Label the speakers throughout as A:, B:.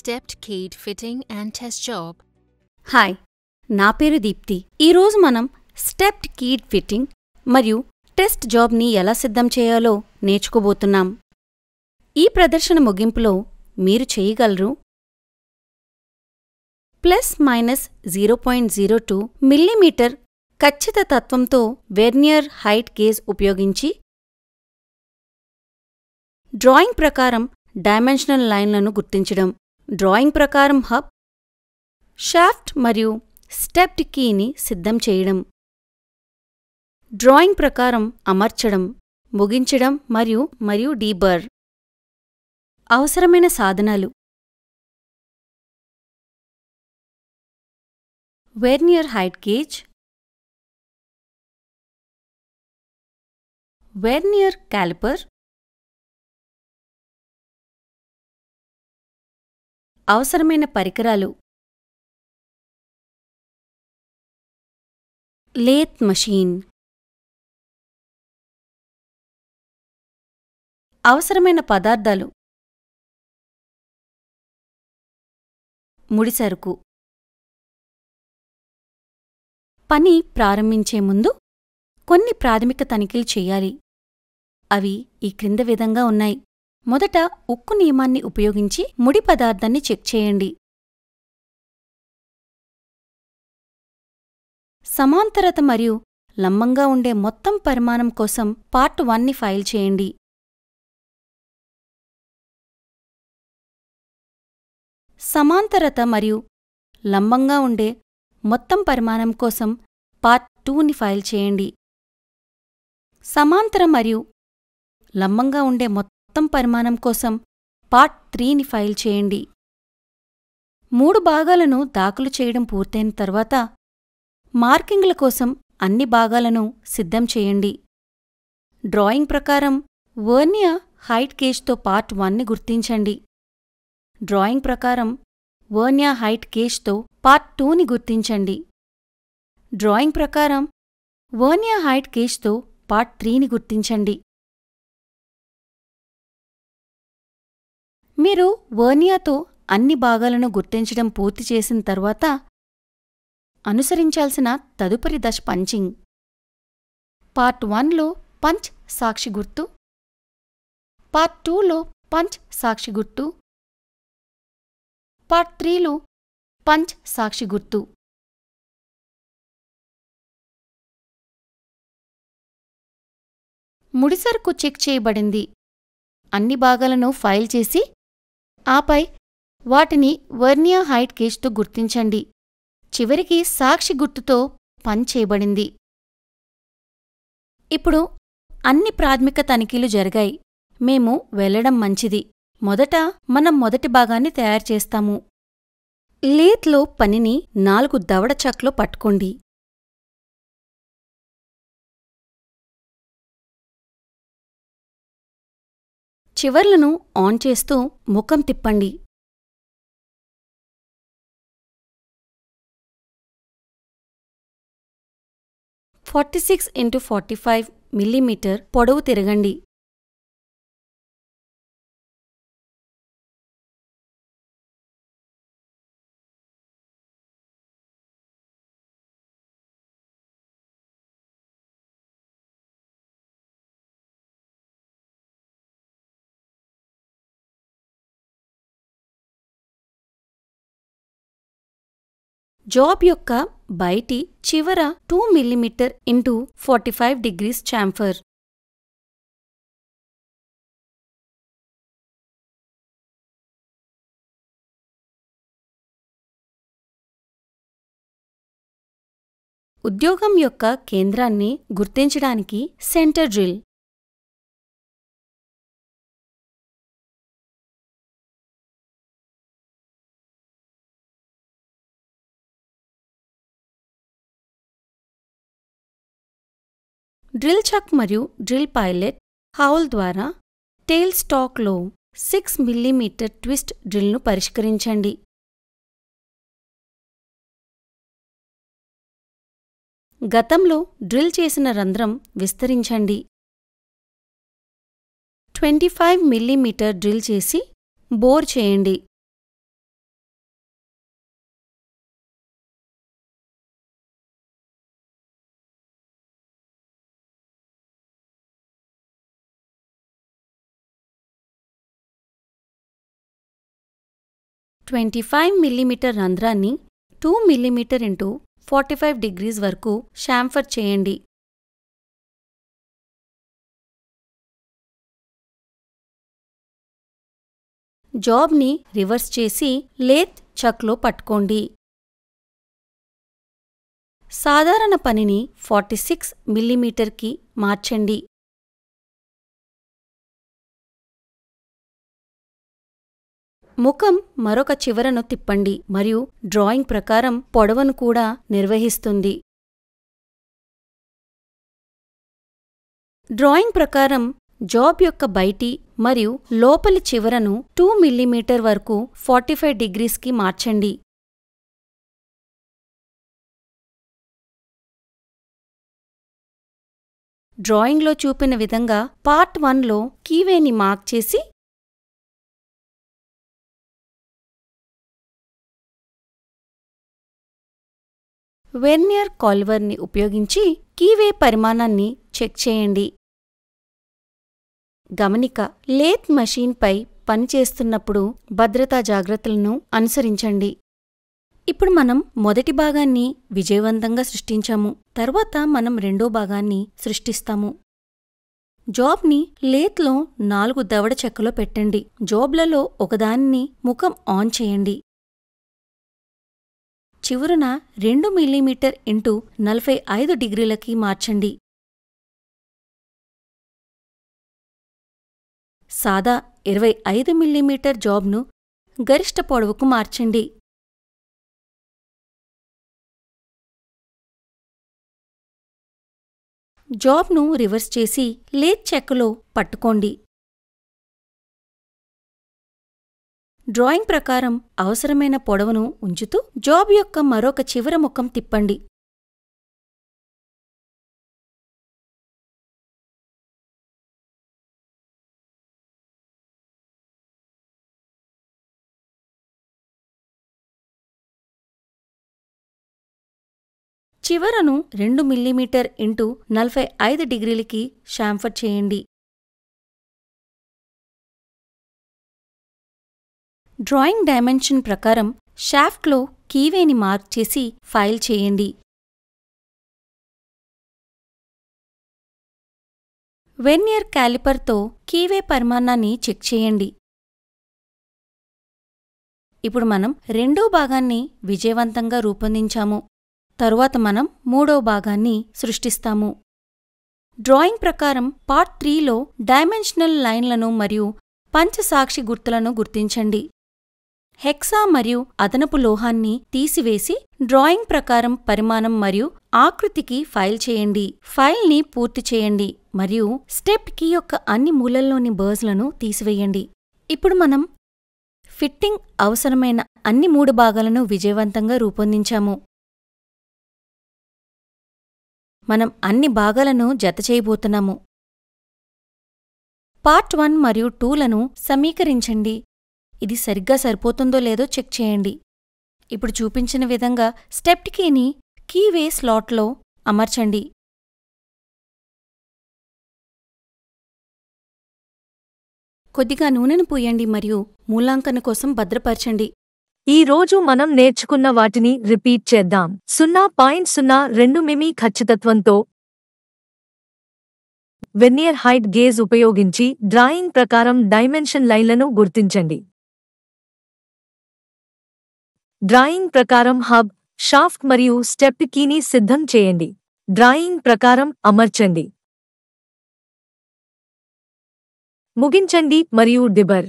A: Stepped keyed fitting and test job.
B: Hi, నా పేరు దీప్తి. ఈరోజు మనం స్టెప్డ్ కీడ్ ఫిట్టింగ్ మరియు టెస్ట్ జాబ్ని ఎలా సిద్ధం చేయాలో నేర్చుకోబోతున్నాం. ఈ ప్రదర్శన ముగింపులో మీరు చేయగలరు ±0.02 మిల్లీమీటర్ ఖచ్చితత్వంతో వెర్నియర్ హైట్ గేజ్ ఉపయోగించి డ్రాయింగ్ ప్రకారం డైమెన్షనల్ లైన్లను గుర్తించడం, డ్రాయింగ్ ప్రకారం హబ్, షాఫ్ట్ మరియు స్టెప్డ్ కీని సిద్ధం చేయడం, డ్రాయింగ్ ప్రకారం అమర్చడం, ముగించడం మరియు డీబర్. అవసరమైన సాధనాలు: vernier height gauge, vernier calliper, అవసరమైన పరికరాలు: లేత్ మషీన్. అవసరమైన పదార్థాలు: ముడిసరుకు. పని ప్రారంభించే ముందు కొన్ని ప్రాథమిక తనిఖీలు చెయ్యాలి. అవి ఈ క్రింద విధంగా ఉన్నాయి. మొదట ఉక్కు నియమాన్ని ఉపయోగించి ముడి పదార్థాన్ని చెక్ చేయండి. సమాంతరత మరియు లంబంగా ఉండే మొత్తం పరిమాణం కోసం పార్ట్ 1ని ఫైల్ చేయండి. సమాంతరత మరియు లంబంగా ఉండే మొత్తం పరిమాణం కోసం పార్ట్ 2ని ఫైల్ చేయండి. సమాంతర మరియు లంబంగా ఉండే మొత్తం పరిమాణం కోసం పార్ట్ 3ని ఫైల్ చేయండి. 3 భాగాలను దాఖలు చేయడం పూర్తయిన తర్వాత మార్కింగ్ల కోసం అన్ని భాగాలను సిద్ధం చేయండి. డ్రాయింగ్ ప్రకారం వెర్నియర్ హైట్ గేజ్తో పార్ట్ 1ని గుర్తించండి. డ్రాయింగ్ ప్రకారం వెర్నియర్ హైట్ గేజ్తో పార్ట్ 2ని గుర్తించండి. డ్రాయింగ్ ప్రకారం వెర్నియర్ హైట్ గేజ్తో పార్ట్ 3ని గుర్తించండి. మీరు వెర్నియర్తో అన్ని భాగాలను గుర్తించడం పూర్తి చేసిన తర్వాత అనుసరించాల్సిన తదుపరి దశ పంచింగ్. పార్ట్ 1లో పంచ్ సాక్షి గుర్తు, పార్ట్ 2లో పంచ్ సాక్షి గుర్తు, పార్ట్ 3లో పంచ్ సాక్షి గుర్తు. ముడిసరుకు చెక్ చేయబడింది. అన్ని భాగాలను ఫైల్ చేసి ఆపై వాటిని వెర్నియర్ హైట్ గేజ్తో గుర్తించండి. చివరికి సాక్షి గుర్తుతో పంచ్ చేయబడింది. ఇప్పుడు అన్ని ప్రాథమిక తనిఖీలు జరిగాయి. మేము వెళ్లడం మంచిది. మొదట మనం మొదటి భాగాన్ని తయారుచేస్తాము. లేత్లో పనిని 4 దవడ చక్లో పట్టుకోండి. చివర్లను ఆన్ చేస్తూ ముఖం తిప్పండి. (46x45 మిల్లీమీటర్) పొడవు తిరగండి. జాబ్ యొక్క బయటి చివర 2 మిల్లీమీటర్ x 45 డిగ్రీస్ ఛాంఫర్. ఉద్యోగం యొక్క కేంద్రాన్ని గుర్తించడానికి సెంటర్ డ్రిల్. డ్రిల్ చక్ మరియు డ్రిల్ పైలెట్ హౌల్ ద్వారా టెయిల్ స్టాక్లో 6 మిల్లీమీటర్ ట్విస్ట్ డ్రిల్ను పరిష్కరించండి. గతంలో డ్రిల్ చేసిన రంధ్రం విస్తరించండి. 25 మిల్లీమీటర్ డ్రిల్ చేసి బోర్ చేయండి. 25 mm రంధ్రాన్ని 2 mm x 45 degrees వరకు షాంఫర్ చేయండి. జాబ్ని రివర్స్ చేసి లేత్ చక్లో పట్టుకోండి. సాధారణ పనిని 46 mm మార్చండి. ముఖం మరొక చివరను తిప్పండి మరియు డ్రాయింగ్ ప్రకారం పొడవును కూడా నిర్వహిస్తుంది. డ్రాయింగ్ ప్రకారం జాబ్ యొక్క బయటి మరియు లోపలి చివరను 2 mm వరకు 45 degreesకి మార్చండి. డ్రాయింగ్లో చూపిన విధంగా పార్ట్ 1లో కీవేని మార్క్ చేసి వెర్నియర్ కాలివర్ని ఉపయోగించి కీవే పరిమాణాన్ని చెక్ చేయండి. గమనిక: లేత్ మెషీన్పై పనిచేస్తున్నప్పుడు భద్రతా జాగ్రత్తలను అనుసరించండి. ఇప్పుడు మనం మొదటి భాగాన్ని విజయవంతంగా సృష్టించాము. తర్వాత మనం రెండో భాగాన్ని సృష్టిస్తాము. జాబ్ని లేత్లో 4 దవడ చెక్కలో పెట్టండి. జాబ్లలో ఒకదానిని ముఖం ఆన్ చేయండి. చివరన 2 mm x 45 degreesలకి మార్చండి. సాదా 25 mm జాబ్ను గరిష్ట పొడవుకు మార్చండి. జాబ్ను రివర్స్ చేసి లేత్ చెక్కలో పట్టుకోండి. డ్రాయింగ్ ప్రకారం అవసరమైన పొడవును ఉంచుతూ జాబ్ యొక్క మరొక చివర ముఖం తిప్పండి. చివరను 2 mm x 45 degreesలకి షాంఫర్ చేయండి. డ్రాయింగ్ డైమెన్షన్ ప్రకారం షాఫ్ట్లో కీవేని మార్క్ చేసి ఫైల్ చేయండి. వెర్నియర్ క్యాలిపర్తో కీవే పరిమాణాన్ని చెక్ చేయండి. ఇప్పుడు మనం రెండో భాగాన్ని విజయవంతంగా రూపొందించాము. తరువాత మనం మూడో భాగాన్ని సృష్టిస్తాము. డ్రాయింగ్ ప్రకారం పార్ట్ 3లో డైమెన్షనల్ లైన్లను మరియు పంచసాక్షి గుర్తులను గుర్తించండి. హెక్సా మరియు అదనపు లోహాన్ని తీసివేసి డ్రాయింగ్ ప్రకారం పరిమాణం మరియు ఆకృతికి ఫైల్ చేయండి. ఫైల్ని పూర్తి చేయండి మరియు స్టెప్ కీ యొక్క అన్ని మూలల్లోని బర్స్లను తీసివేయండి. ఇప్పుడు మనం ఫిట్టింగ్ అవసరమైన అన్ని 3 భాగాలను విజయవంతంగా రూపొందించాము. మనం అన్ని భాగాలను జతచేయబోతున్నాము. పార్ట్ 1 మరియు 2లను సమీకరించండి. ఇది సరిగ్గా సరిపోతుందో లేదో చెక్ చేయండి. ఇప్పుడు చూపించిన విధంగా స్టెప్డ్ కీని కీవే స్లాట్లో అమర్చండి. కొద్దిగా నూనెను పూయండి మరియు మూలాంకన కోసం భద్రపరచండి.
C: ఈ రోజు మనం నేర్చుకున్న వాటిని రిపీట్ చేద్దాం. 0.02 మిమీ ఖచ్చితత్వంతో వెర్నియర్ హైట్ గేజ్ ఉపయోగించి డ్రాయింగ్ ప్రకారం డైమెన్షన్ లైన్లను గుర్తించండి. డ్రాయింగ్ ప్రకారం హబ్, షాఫ్ట్ మరియు స్టెప్ కీని సిద్ధం చేయండి. డ్రాయింగ్ ప్రకారం అమర్చండి. ముగించండి మరియు డిబర్.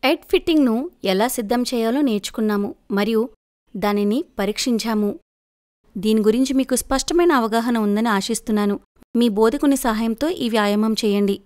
B: ఎడ్ ఫిట్టింగ్ను ఎలా సిద్ధం చేయాలో నేర్చుకున్నాము మరియు దానిని పరీక్షించాము. దీని గురించి మీకు స్పష్టమైన అవగాహన ఉందని ఆశిస్తున్నాను. మీ బోధకుని సహాయంతో ఈ వ్యాయామం చేయండి.